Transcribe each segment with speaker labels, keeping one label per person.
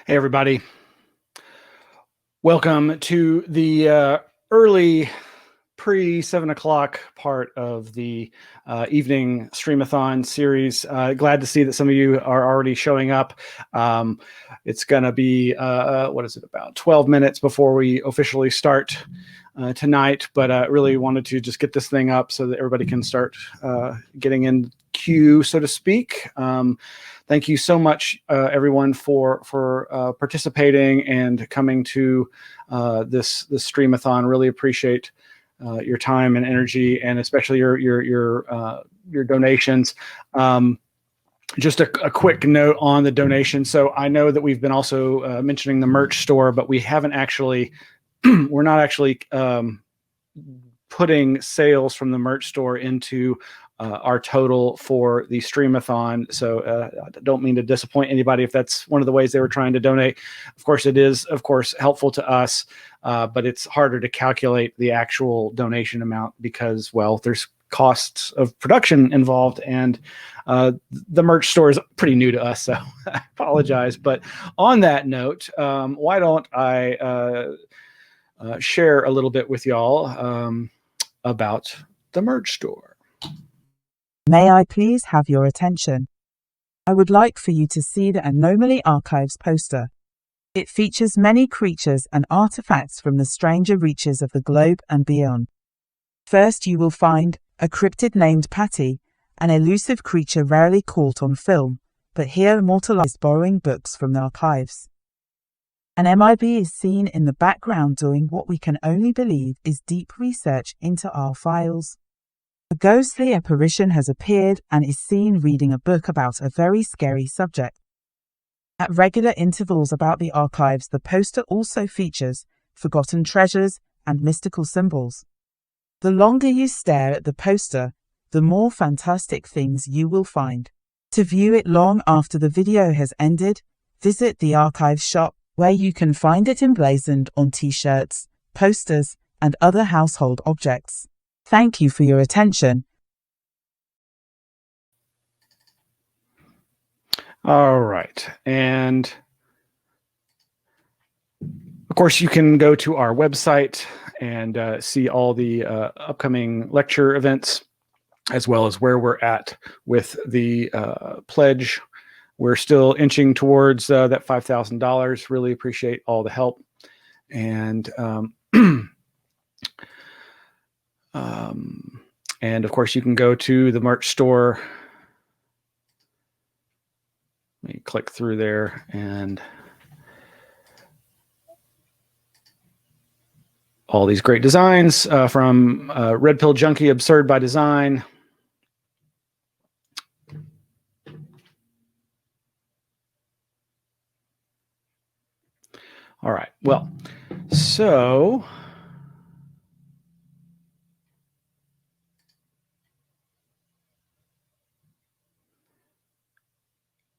Speaker 1: Hey, everybody. Welcome to the early pre-7 o'clock part of the evening Streamathon series. Glad to see that some of you are already showing up. It's going to be, what is it, about 12 minutes before we officially start tonight, but really wanted to just get this thing up so that everybody can start getting in queue, so to speak. Thank you so much, everyone, for participating and coming to this Streamathon. Really appreciate your time and energy, and especially your donations. Just a quick note on the donation. So I know that we've been also mentioning the merch store, but we haven't actually. We're not actually putting sales from the merch store into our total for the Streamathon. So I don't mean to disappoint anybody if that's one of the ways they were trying to donate. Of course, it is, of course, helpful to us, but it's harder to calculate the actual donation amount because, well, there's costs of production involved, and the merch store is pretty new to us, so I apologize. But on that note, why don't I share a little bit with y'all about the merch store.
Speaker 2: May I please have your attention? I would like for you to see the Anomaly Archives poster. It features many creatures and artifacts from the stranger reaches of the globe and beyond. First, you will find a cryptid named Patty, an elusive creature rarely caught on film, but here immortalized borrowing books from the archives. An MIB is seen in the background doing what we can only believe is deep research into our files. A ghostly apparition has appeared and is seen reading a book about a very scary subject. At regular intervals about the archives, the poster also features forgotten treasures and mystical symbols. The longer you stare at the poster, the more fantastic things you will find. To view it long after the video has ended, visit the archives shop, where you can find it emblazoned on t-shirts, posters, and other household objects. Thank you for your attention.
Speaker 1: All right. And of course, you can go to our website and see all the upcoming lecture events, as well as where we're at with the pledge. We're still inching towards that $5,000. Really appreciate all the help. And and of course, you can go to the merch store. Let me click through there, and all these great designs from Red Pill Junkie, Absurd by Design. All right. Well, so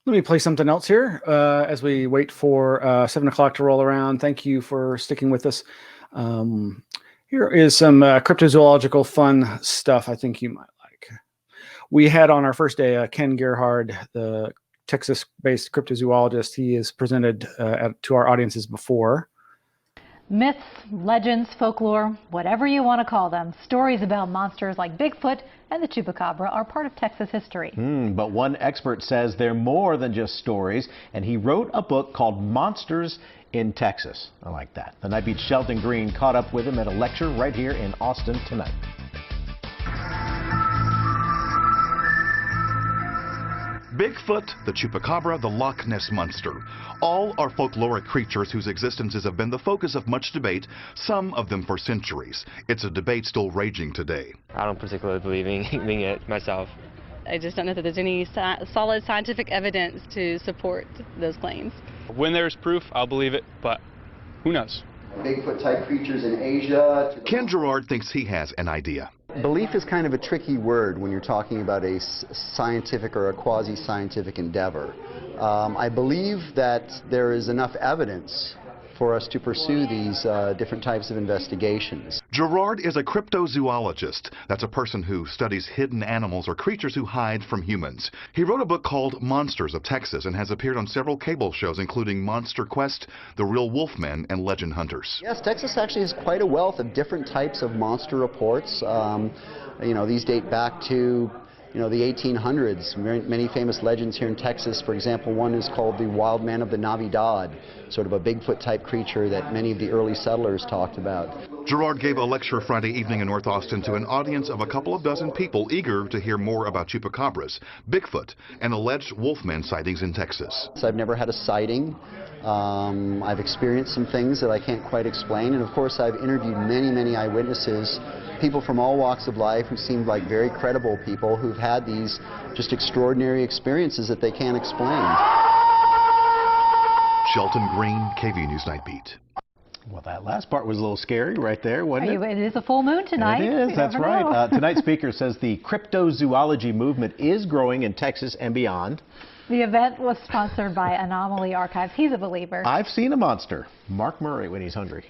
Speaker 1: let me play something else here as we wait for 7 o'clock to roll around. Thank you for sticking with us. Here is some cryptozoological fun stuff I think you might like. We had on our first day Ken Gerhard, the Texas-based cryptozoologist. He is presented to our audiences before.
Speaker 3: Myths, legends, folklore, whatever you want to call them, stories about monsters like Bigfoot and the Chupacabra are part of Texas history.
Speaker 4: But one expert says they're more than just stories, and he wrote a book called Monsters in Texas. I like that. The Night Beat Shelton Green caught up with him at a lecture right here in Austin tonight.
Speaker 5: Bigfoot, the Chupacabra, the Loch Ness Monster. All are folkloric creatures whose existences have been the focus of much debate, some of them for centuries. It's a debate still raging today.
Speaker 6: I don't particularly believe in it myself.
Speaker 7: I just don't know that there's any solid scientific evidence to support those claims.
Speaker 8: When there's proof, I'll believe it, but who knows?
Speaker 9: Bigfoot-type creatures in Asia.
Speaker 5: Ken Gerard thinks he has an idea.
Speaker 9: Belief is kind of a tricky word when you're talking about a scientific or a quasi-scientific endeavor. I believe that there is enough evidence for us to pursue these different types of investigations.
Speaker 5: Gerard is a cryptozoologist. That's a person who studies hidden animals or creatures who hide from humans. He wrote a book called Monsters of Texas and has appeared on several cable shows, including Monster Quest, The Real Wolfmen, and Legend Hunters.
Speaker 9: Yes, Texas actually has quite a wealth of different types of monster reports. These date back to the 1800s. Many famous legends here in Texas. For example, one is called the Wild Man of the Navidad, sort of a Bigfoot-type creature that many of the early settlers talked about.
Speaker 5: Gerard gave a lecture Friday evening in North Austin to an audience of a couple of dozen people eager to hear more about chupacabras, Bigfoot, and alleged wolfman sightings in Texas.
Speaker 9: So I've never had a sighting. I've experienced some things that I can't quite explain, and of course I've interviewed many eyewitnesses, people from all walks of life who seemed like very credible people who've had these just extraordinary experiences that they can't explain.
Speaker 5: Shelton Green, KV News Night Beat.
Speaker 4: Well, that last part was a little scary right there, wasn't it?
Speaker 3: It is a full moon tonight.
Speaker 4: It is, that's right. Tonight's speaker says the cryptozoology movement is growing in Texas and beyond.
Speaker 3: The event was sponsored by Anomaly Archives. He's a believer.
Speaker 4: I've seen a monster. Mark Murray when he's hungry.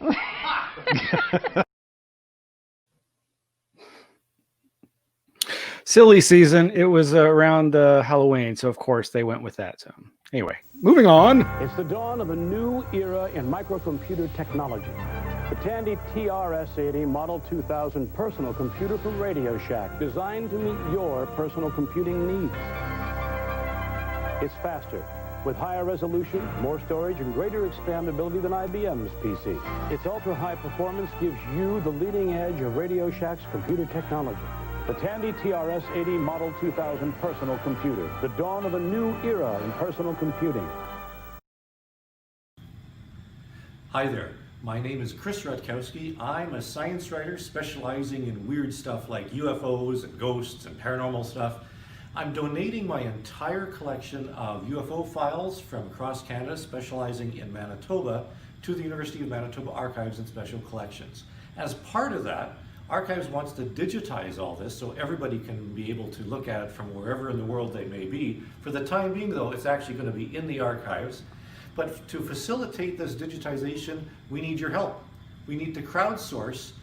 Speaker 1: Silly season. It was around Halloween, so of course they went with that. So anyway, moving on.
Speaker 10: It's the dawn of a new era in microcomputer technology. The Tandy TRS-80 Model 2000 personal computer from Radio Shack, designed to meet your personal computing needs. It's faster, with higher resolution, more storage, and greater expandability than IBM's PC. Its ultra-high performance gives you the leading edge of Radio Shack's computer technology. The Tandy TRS-80 Model 2000 personal computer, the dawn of a new era in personal computing.
Speaker 11: Hi there, my name is Chris Rutkowski. I'm a science writer specializing in weird stuff like UFOs and ghosts and paranormal stuff. I'm donating my entire collection of UFO files from across Canada, specializing in Manitoba, to the University of Manitoba Archives and Special Collections. As part of that, Archives wants to digitize all this so everybody can be able to look at it from wherever in the world they may be. For the time being, though, it's actually going to be in the archives. But to facilitate this digitization, we need your help. We need to crowdsource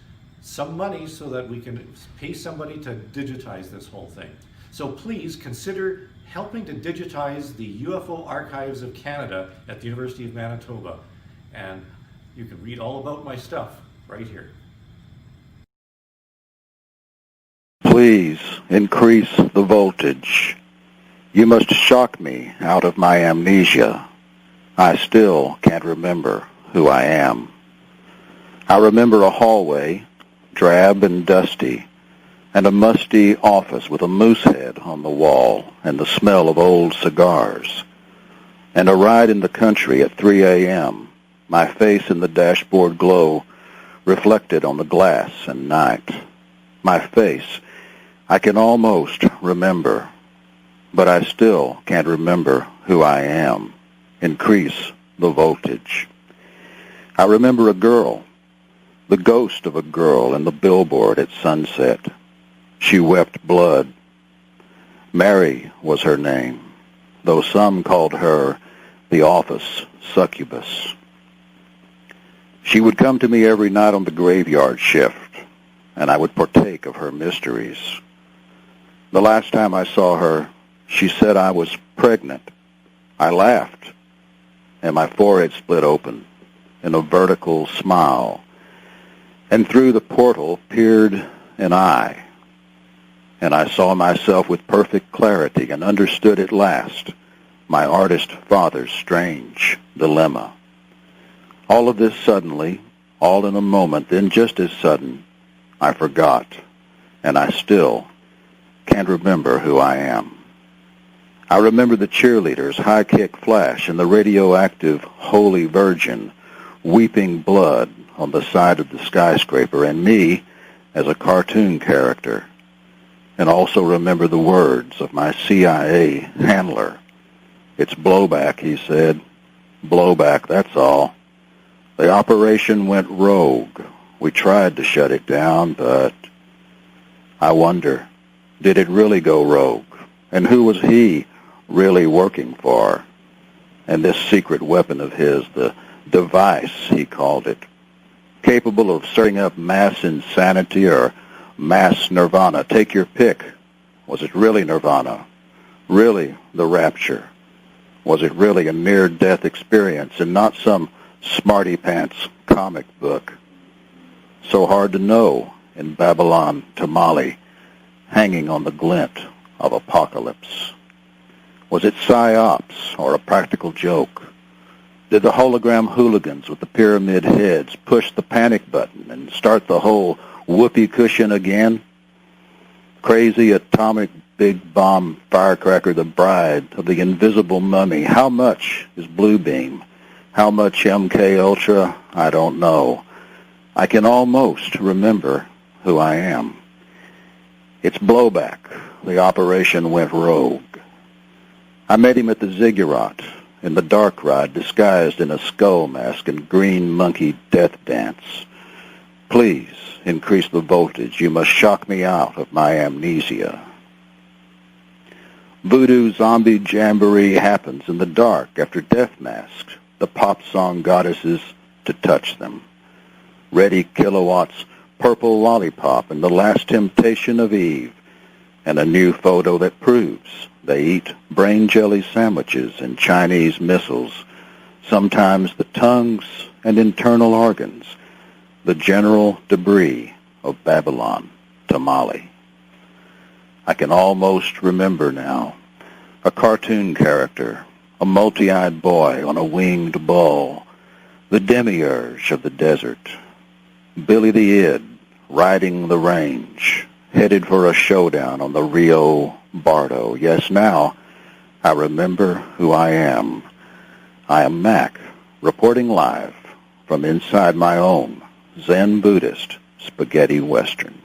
Speaker 11: some money so that we can pay somebody to digitize this whole thing. So please consider helping to digitize the UFO Archives of Canada at the University of Manitoba. And you can read all about my stuff right here.
Speaker 12: Please increase the voltage. You must shock me out of my amnesia. I still can't remember who I am. I remember a hallway, drab and dusty, and a musty office with a moose head on the wall and the smell of old cigars, and a ride in the country at 3 a.m., my face in the dashboard glow reflected on the glass and night. My face I can almost remember, but I still can't remember who I am. Increase the voltage. I remember a girl, the ghost of a girl in the billboard at sunset. She wept blood. Mary was her name, though some called her the office succubus. She would come to me every night on the graveyard shift, and I would partake of her mysteries. The last time I saw her, she said I was pregnant. I laughed, and my forehead split open in a vertical smile, and through the portal peered an eye, and I saw myself with perfect clarity and understood at last my artist father's strange dilemma. All of this suddenly, all in a moment, then just as sudden, I forgot, and I still can't remember who I am. I remember the cheerleaders' high-kick flash and the radioactive Holy Virgin weeping blood on the side of the skyscraper, and me as a cartoon character, and also remember the words of my CIA handler. It's blowback, he said. Blowback, that's all. The operation went rogue. We tried to shut it down, but I wonder, did it really go rogue? And who was he really working for? And this secret weapon of his, the device, he called it, capable of stirring up mass insanity or mass nirvana. Take your pick. Was it really nirvana? Really the rapture? Was it really a near-death experience and not some smarty-pants comic book? So hard to know in Babylon Tamale, hanging on the glint of apocalypse. Was it psyops or a practical joke? Did the hologram hooligans with the pyramid heads push the panic button and start the whole whoopee cushion again? Crazy atomic big bomb firecracker, the bride of the invisible mummy. How much is Blue Beam? How much MK Ultra? I don't know. I can almost remember who I am. It's Blowback. The operation went rogue. I met him at the ziggurat in the dark ride, disguised in a skull mask and green monkey death dance. Please increase the voltage. You must shock me out of my amnesia. Voodoo zombie jamboree happens in the dark after death masks the pop song goddesses to touch them. Ready Kilowatts, Purple Lollipop, and The Last Temptation of Eve, and a new photo that proves they eat brain jelly sandwiches and Chinese missiles, sometimes the tongues and internal organs, the general debris of Babylon Tamale. I can almost remember now. A cartoon character, a multi-eyed boy on a winged bull, the demiurge of the desert, Billy the Id riding the range, headed for a showdown on the Rio Bardo. Yes, now I remember who I am. I am Mac, reporting live from inside my own Zen Buddhist spaghetti western.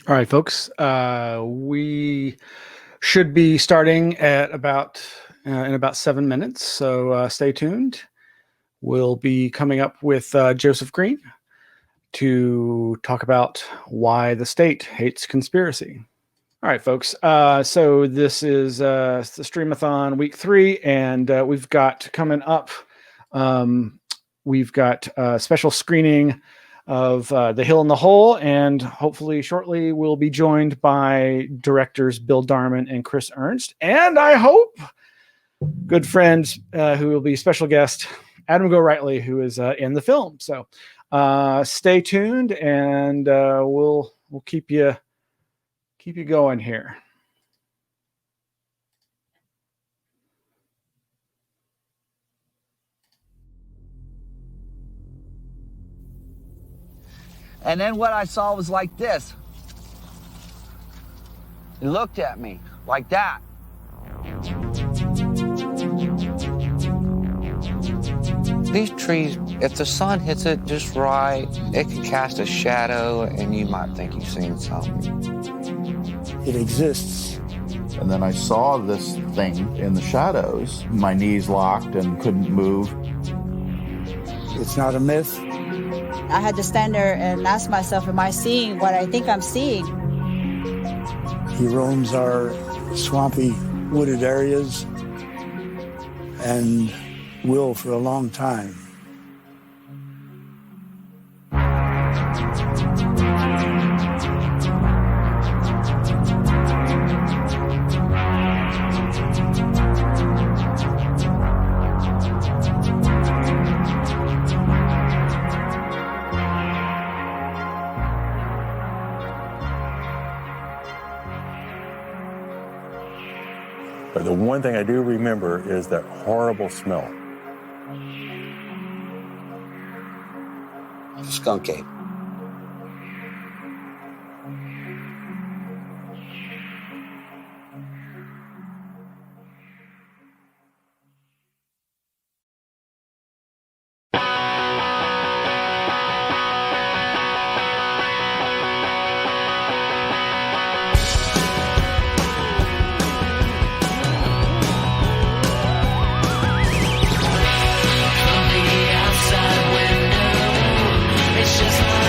Speaker 1: All right, folks. We should be starting at about in about 7 minutes, so stay tuned. We'll be coming up with Joseph Green to talk about why the state hates conspiracy. All right, folks. So this is the Streamathon week 3, and we've got coming up. We've got a special screening of The Hill in the Hole, and hopefully shortly we'll be joined by directors Bill Darmon and Chris Ernst, and I hope good friends who will be special guest Adam Gorightly, who is in the film. So stay tuned, and we'll keep you going here.
Speaker 13: And then what I saw was like this. He looked at me like that.
Speaker 14: These trees, if the sun hits it just right, it can cast a shadow and you might think you've seen something.
Speaker 15: It exists. And then I saw this thing in the shadows. My knees locked and couldn't move. It's not a myth.
Speaker 16: I had to stand there and ask myself, am I seeing what I think I'm seeing?
Speaker 15: He roams our swampy, wooded areas and will for a long time.
Speaker 17: But the one thing I do remember is that horrible smell.
Speaker 14: Skunk ape.
Speaker 18: It's just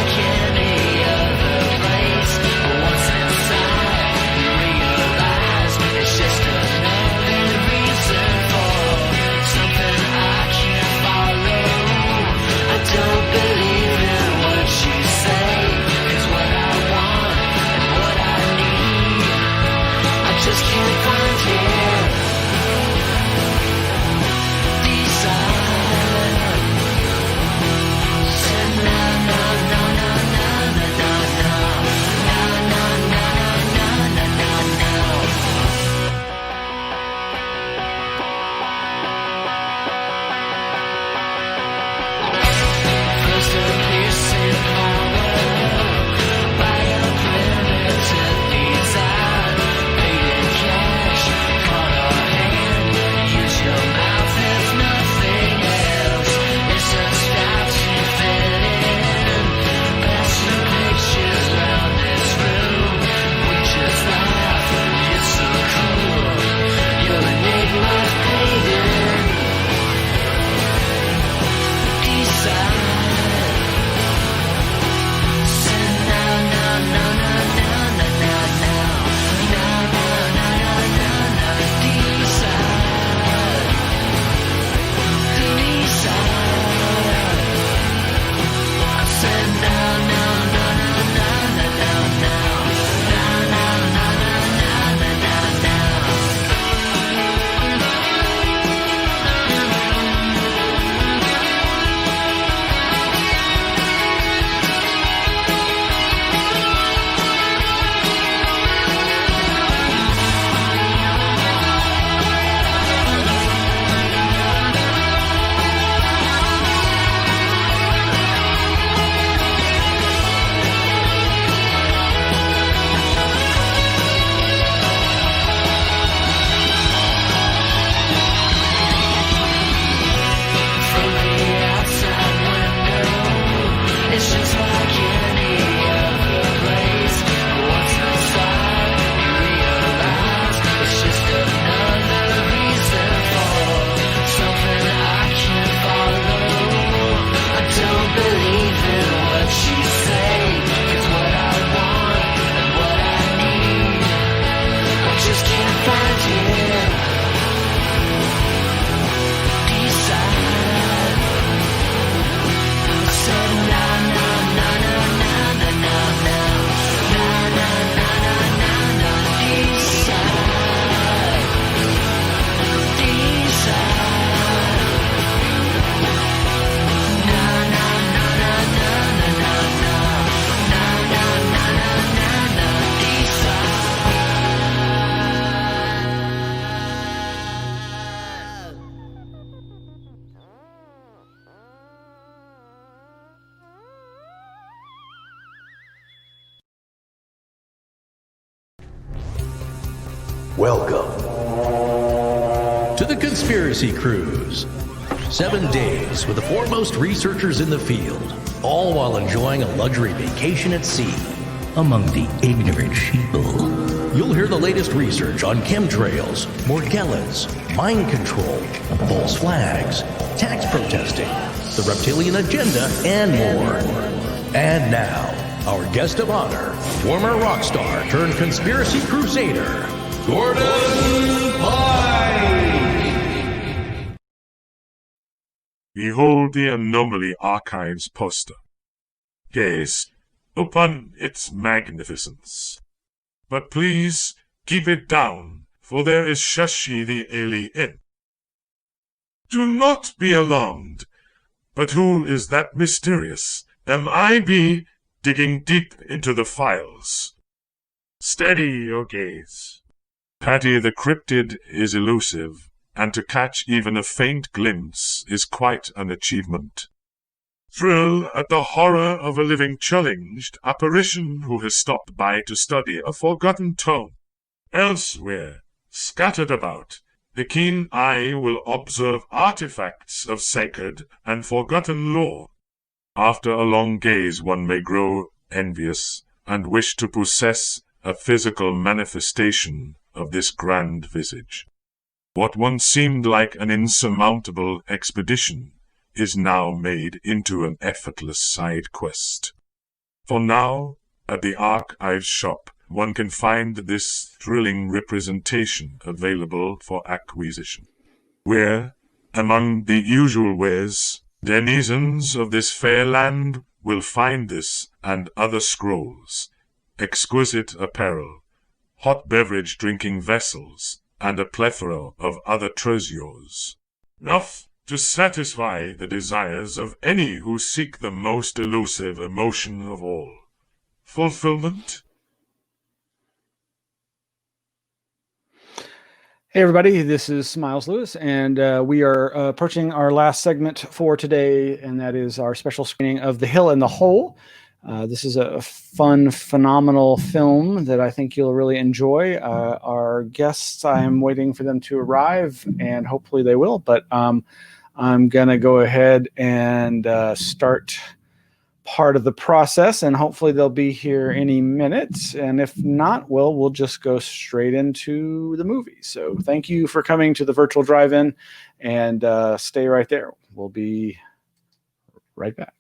Speaker 18: Welcome to the Conspiracy Cruise. 7 days with the foremost researchers in the field, all while enjoying a luxury vacation at sea among the ignorant sheeple. You'll hear the latest research on chemtrails, Morgellons, mind control, false flags, tax protesting, the reptilian agenda, and more. And now, our guest of honor, former rock star turned conspiracy crusader, Gordon Pye.
Speaker 19: Behold the Anomaly Archives poster. Gaze upon its magnificence. But please keep it down, for there is Shashi the alien. Do not be alarmed. But who is that mysterious MIB digging deep into the files? Steady your gaze. Patty the cryptid is elusive, and to catch even a faint glimpse is quite an achievement. Thrill at the horror of a living challenged apparition who has stopped by to study a forgotten tome. Elsewhere, scattered about, the keen eye will observe artifacts of sacred and forgotten lore. After a long gaze one may grow envious and wish to possess a physical manifestation of this grand visage. What once seemed like an insurmountable expedition is now made into an effortless side quest. For now, at the Archives shop, one can find this thrilling representation available for acquisition, where, among the usual wares, denizens of this fair land will find this and other scrolls, exquisite apparel, hot beverage drinking vessels, and a plethora of other treasures. Enough to satisfy the desires of any who seek the most elusive emotion of all, fulfillment.
Speaker 1: Hey everybody, this is Miles Lewis, and we are approaching our last segment for today, and that is our special screening of The Hill and the Hole. This is a fun, phenomenal film that I think you'll really enjoy. Our guests, I'm waiting for them to arrive, and hopefully they will, but I'm going to go ahead and start part of the process, and hopefully they'll be here any minute. And if not, well, we'll just go straight into the movie. So thank you for coming to the virtual drive-in, and stay right there. We'll be right back.